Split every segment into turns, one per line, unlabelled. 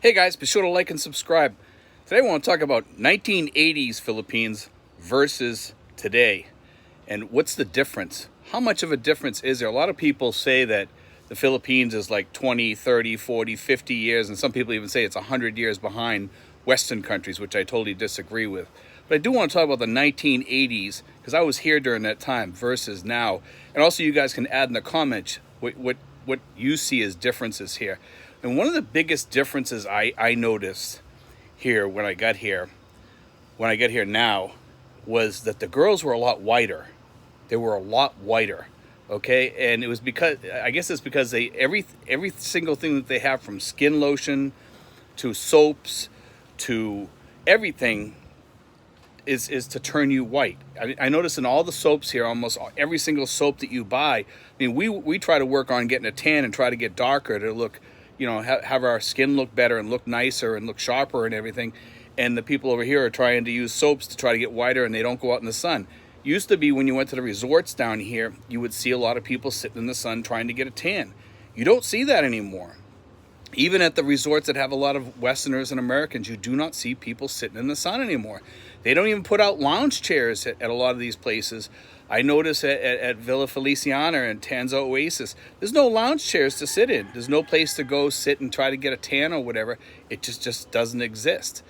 Hey guys, be sure to like and subscribe. Today I want to talk about 1980s Philippines versus today. And what's the difference? How much of a difference is there? A lot of people say that the Philippines is like 20, 30, 40, 50 years, and some people even say it's 100 years behind Western countries, which I totally disagree with. But I do want to talk about the 1980s, because I was here during that time versus now. And also you guys can add in the comments what you see as differences here. And one of the biggest differences I noticed here when I got here now, was that the girls were a lot whiter. They were a lot whiter, okay? And it was because, I guess it's because they every single thing that they have, from skin lotion to soaps to everything, is to turn you white. I notice in all the soaps here, almost every single soap that you buy, I mean, we try to work on getting a tan and try to get darker to look, have our skin look better and look nicer and look sharper and everything. And the people over here are trying to use soaps to try to get whiter, and they don't go out in the sun. Used to be when you went to the resorts down here, you would see a lot of people sitting in the sun trying to get a tan. You don't see that anymore. Even at the resorts that have a lot of Westerners and Americans, you do not see people sitting in the sun anymore. They don't even put out lounge chairs at a lot of these places. I notice at Villa Feliciana and Tanza Oasis, there's no lounge chairs to sit in. There's no place to go sit and try to get a tan or whatever. It just doesn't exist.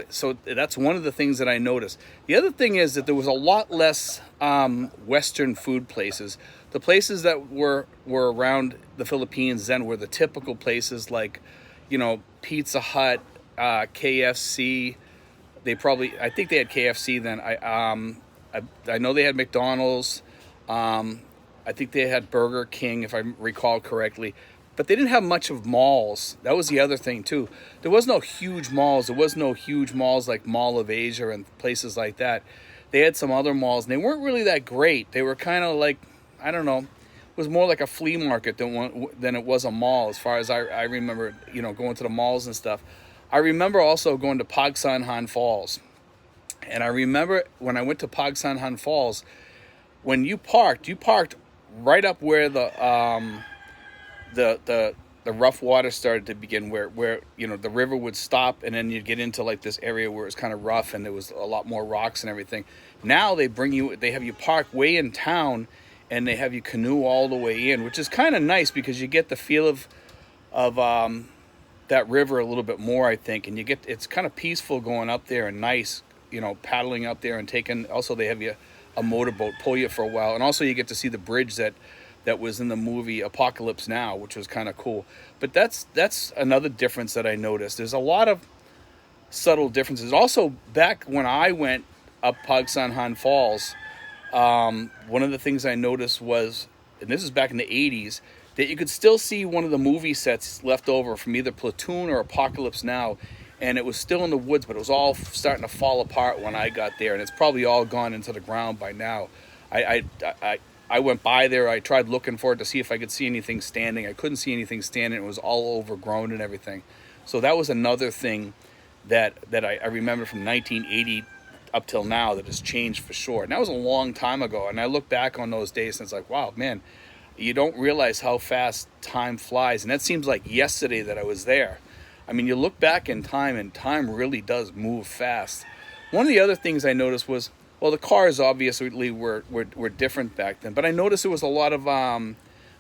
So that's one of the things that I noticed. The other thing is that there was a lot less Western food places. The places that were around the Philippines then were the typical places like, Pizza Hut, KFC. I think they had KFC then. I know they had McDonald's. I think they had Burger King, if I recall correctly. But they didn't have much of malls. That was the other thing, too. There was no huge malls. There was no huge malls like Mall of Asia and places like that. They had some other malls, and they weren't really that great. They were kind of like, I don't know, it was more like a flea market than it was a mall, as far as I remember, going to the malls and stuff. I remember also going to Pagsanhan Falls. And I remember when I went to Pagsanhan Falls, when you parked right up where the rough water started to begin, where the river would stop, and then you'd get into like this area where it was kind of rough and there was a lot more rocks and everything. Now they have you park way in town, and they have you canoe all the way in, which is kind of nice because you get the feel of that river a little bit more, I think, and it's kind of peaceful going up there and nice, paddling up there and taking. Also, they have you a motorboat pull you for a while, and also you get to see the bridge that was in the movie Apocalypse Now, which was kind of cool. But that's another difference that I noticed. There's a lot of subtle differences. Also, back when I went up Pagsanhan Falls, one of the things I noticed was, and this is back in the 80s, that you could still see one of the movie sets left over from either Platoon or Apocalypse Now, and it was still in the woods, but it was all starting to fall apart when I got there, and it's probably all gone into the ground by now. I went by there. I tried looking for it to see if I could see anything standing. I couldn't see anything standing. It was all overgrown and everything. So that was another thing that I remember from 1980 up till now that has changed for sure. And that was a long time ago. And I look back on those days and it's like, wow, man, you don't realize how fast time flies. And that seems like yesterday that I was there. I mean, you look back in time and time really does move fast. One of the other things I noticed was, well, the cars obviously were different back then, but I noticed there was a lot of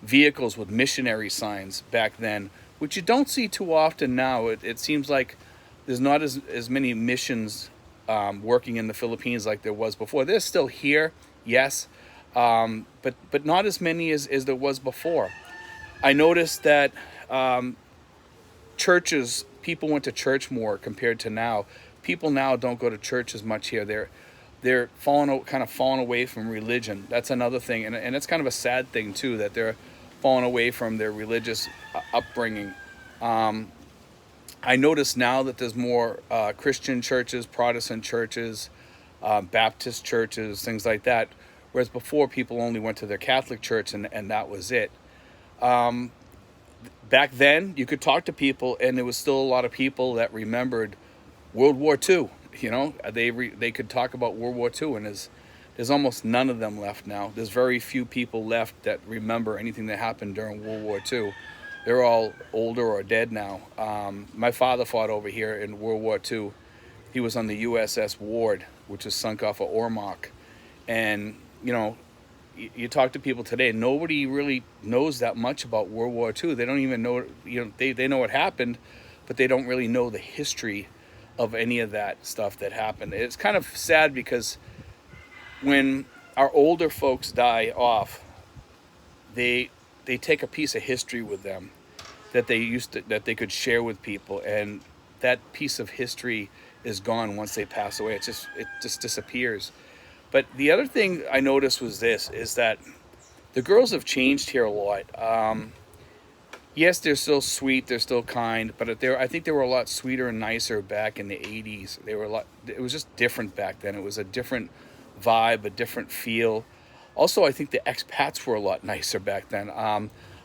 vehicles with missionary signs back then, which you don't see too often now. It seems like there's not as many missions working in the Philippines like there was before. They're still here, yes, but not as many as there was before. I noticed that churches, people went to church more compared to now. People now don't go to church as much here. They're kind of falling away from religion. That's another thing, and it's kind of a sad thing too, that they're falling away from their religious upbringing. I notice now that there's more Christian churches, Protestant churches, Baptist churches, things like that, whereas before people only went to their Catholic church and that was it. Back then, you could talk to people, and there was still a lot of people that remembered World War II. They could talk about World War II, and there's almost none of them left now. There's very few people left that remember anything that happened during World War II. they're all older or dead now. My father fought over here in World War II. He was on the USS Ward, which was sunk off of Ormoc. And, you know, you talk to people today, nobody really knows that much about World War II. They don't even know, they know what happened, but they don't really know the history of any of that stuff that happened. It's kind of sad because when our older folks die off, they take a piece of history with them that they could share with people, and that piece of history is gone once they pass away. It just disappears. But the other thing I noticed was this, is that the girls have changed here a lot. Yes, they're still sweet, they're still kind, but I think they were a lot sweeter and nicer back in the 80s. It was just different back then. It was a different vibe, a different feel. Also, I think the expats were a lot nicer back then.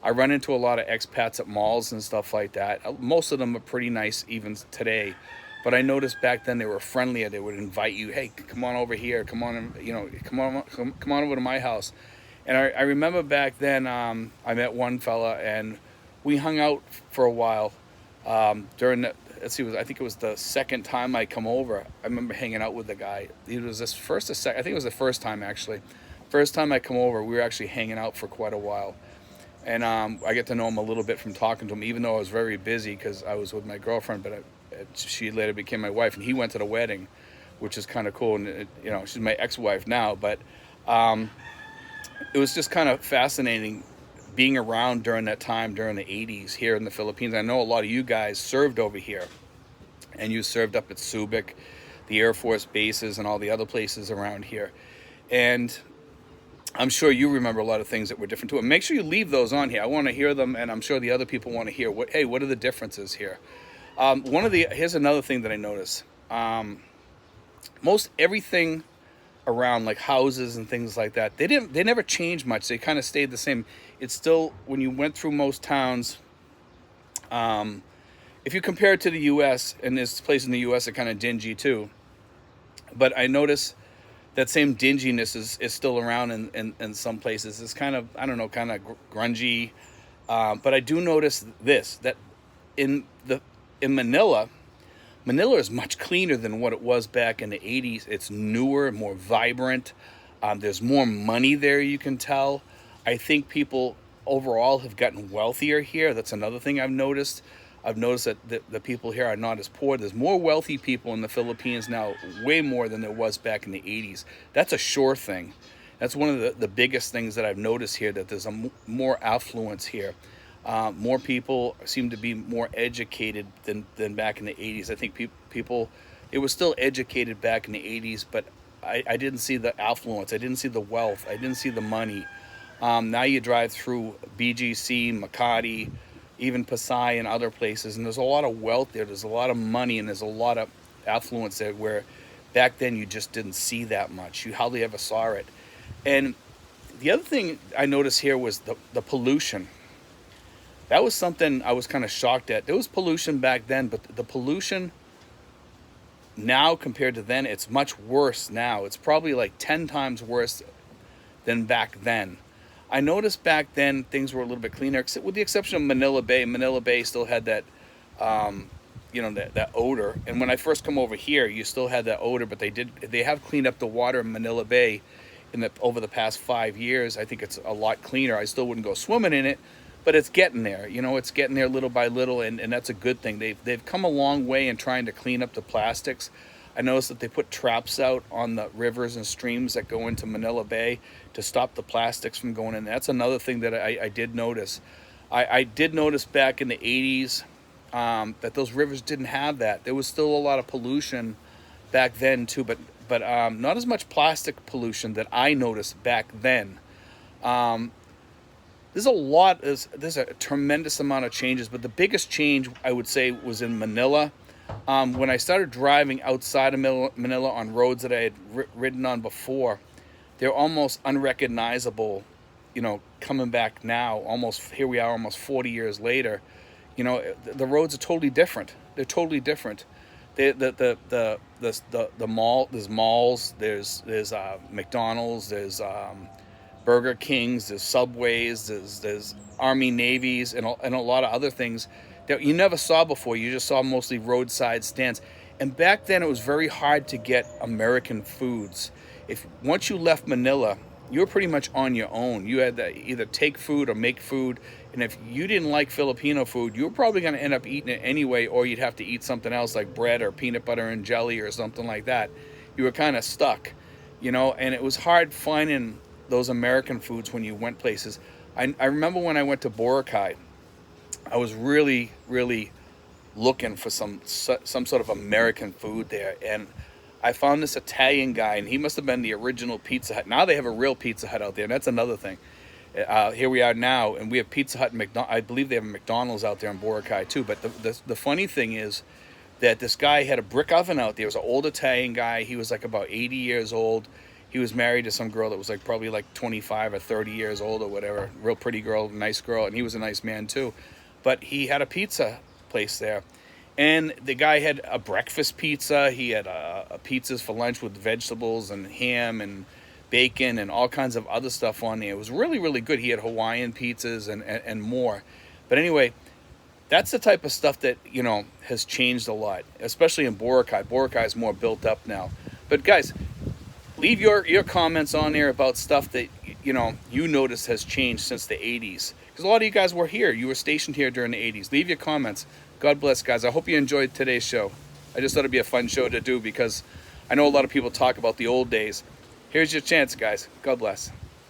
I run into a lot of expats at malls and stuff like that. Most of them are pretty nice even today. But I noticed back then they were friendlier. They would invite you, hey, come on over here, come on, come on over to my house. And I remember back then, I met one fella and we hung out for a while during the, I think it was the second time I come over. I remember hanging out with the guy. It was this first or second, I think it was the first time actually. First time I come over, we were actually hanging out for quite a while. And I get to know him a little bit from talking to him, even though I was very busy because I was with my girlfriend, but she later became my wife, and he went to the wedding, which is kind of cool. And she's my ex-wife now, but it was just kind of fascinating being around during that time, during the 80s here in the Philippines. I know a lot of you guys served over here, and you served up at Subic, the Air Force bases, and all the other places around here. And I'm sure you remember a lot of things that were different too. And make sure you leave those on here. I want to hear them, and I'm sure the other people want to hear what are the differences here. Here's another thing that I noticed. Most everything around, like houses and things like that, they never changed much. They kind of stayed the same. It's still, when you went through most towns, if you compare it to the U.S., and there's places in the U.S. that are kind of dingy too, but I notice that same dinginess is still around in some places. It's kind of, I don't know, kind of grungy. But I do notice that in Manila is much cleaner than what it was back in the 80s. It's newer, more vibrant. There's more money there, you can tell. I think people overall have gotten wealthier here. That's another thing I've noticed. I've noticed that the people here are not as poor. There's more wealthy people in the Philippines now, way more than there was back in the 80s. That's a sure thing. That's one of the biggest things that I've noticed here, that there's more affluence here. More people seem to be more educated than back in the 80s. I think people, it was still educated back in the 80s, but I didn't see the affluence. I didn't see the wealth. I didn't see the money. Now you drive through BGC, Makati, even Pasay and other places, and there's a lot of wealth there. There's a lot of money, and there's a lot of affluence there, where back then you just didn't see that much. You hardly ever saw it. And the other thing I noticed here was the pollution. That was something I was kind of shocked at. There was pollution back then, but the pollution now compared to then, it's much worse now. It's probably like 10 times worse than back then. I noticed back then things were a little bit cleaner, with the exception of Manila Bay. Manila Bay still had that, that odor. And when I first come over here, you still had that odor, but they have cleaned up the water in Manila Bay over the past 5 years. I think it's a lot cleaner. I still wouldn't go swimming in it, but it's getting there. It's getting there little by little, and that's a good thing. They've come a long way in trying to clean up the plastics. I noticed that they put traps out on the rivers and streams that go into Manila Bay to stop the plastics from going in. That's another thing that I did notice. I did notice back in the 80s that those rivers didn't have that. There was still a lot of pollution back then too, but not as much plastic pollution that I noticed back then. There's a tremendous amount of changes, but the biggest change I would say was in Manila. When I started driving outside of Manila on roads that I had ridden on before, they're almost unrecognizable, coming back now. Here we are almost 40 years later. The roads are totally different. They're totally different. The mall, there's malls, there's McDonald's, there's Burger Kings, there's Subways, there's Army Navies, and a lot of other things that you never saw before. You just saw mostly roadside stands. And back then, it was very hard to get American foods. If once you left Manila, you were pretty much on your own. You had to either take food or make food. And if you didn't like Filipino food, you were probably going to end up eating it anyway, or you'd have to eat something else like bread or peanut butter and jelly or something like that. You were kind of stuck, and it was hard finding those American foods when you went places. I remember when I went to Boracay, I was really, really looking for some sort of American food there, and I found this Italian guy, and he must have been the original Pizza Hut. Now they have a real Pizza Hut out there, and that's another thing. Here we are now, and we have Pizza Hut and McDonald's. I believe they have a McDonald's out there in Boracay too. But the funny thing is that this guy had a brick oven out there. It was an old Italian guy. He was like about 80 years old. He was married to some girl that was like probably like 25 or 30 years old or whatever. Real pretty girl, nice girl, and he was a nice man too. But he had a pizza place there. And the guy had a breakfast pizza. He had pizzas for lunch with vegetables and ham and bacon and all kinds of other stuff on there. It was really, really good. He had Hawaiian pizzas and more. But anyway, that's the type of stuff that, has changed a lot, especially in Boracay. Boracay is more built up now. But guys, leave your comments on there about stuff that, you notice has changed since the 80s. Because a lot of you guys were here. You were stationed here during the 80s. Leave your comments. God bless, guys. I hope you enjoyed today's show. I just thought it'd be a fun show to do because I know a lot of people talk about the old days. Here's your chance, guys. God bless.